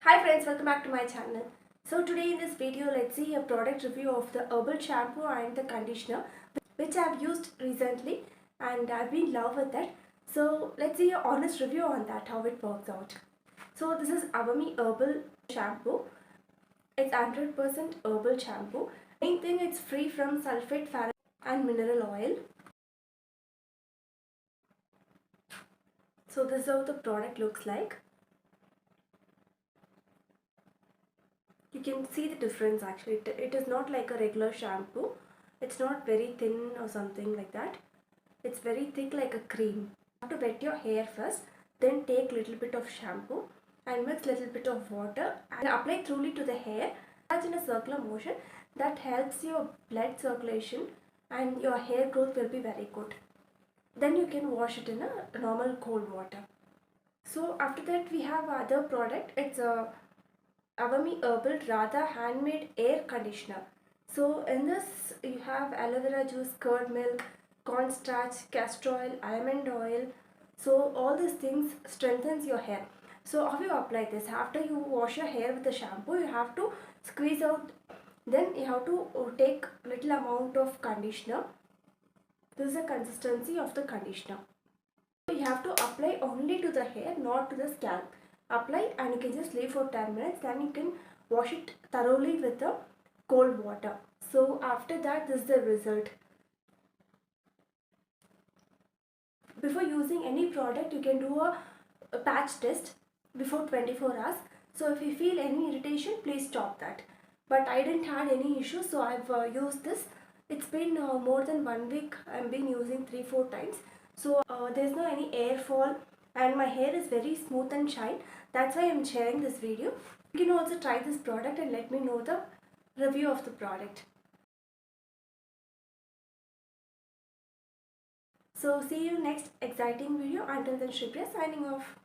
Hi friends, welcome back to my channel. So today in this video, let's see a product review of the herbal shampoo and the conditioner which I've used recently and I've been in love with it. So let's see a honest review on that, how it works out. So this is Avimeeherbal shampoo. It's 100% herbal shampoo. Main thing, it's free from sulfate, phthalate and mineral oil. So this is how the product looks like. You can see the difference actually. It is not like a regular shampoo. It's not very thin or something like that. It's very thick like a cream. You have to wet your hair first, then take little bit of shampoo and mix little bit of water and apply thoroughly to the hair. That's in a circular motion. That helps your blood circulation and your hair growth will be very good. Then you can wash it in a normal cold water. So after that we have other product. It's a Avimeeherbal Radha handmade air conditioner. So in this you have aloe vera juice, curd milk, cornstarch, castor oil, almond oil. So all these things strengthens your hair. So how you apply this? After you wash your hair with the shampoo, you have to squeeze out. Then you have to take little amount of conditioner. This is the consistency of the conditioner. You have to apply only to the hair, not to the scalp. Apply and you can just leave for 10 minutes. Then you can wash it thoroughly with the cold water. So after that, this is the result. Before using any product, you can do a patch test before 24 hours. So if you feel any irritation, please stop that. But I didn't have any issues, so I've used this. It's been more than 1 week. I've been using 3-4 times. So there's no any air fall and my hair is very smooth and shine. That's why I'm sharing this video. You can also try this product and let me know the review of the product. So see you next exciting video. Until then, Shripriya signing off.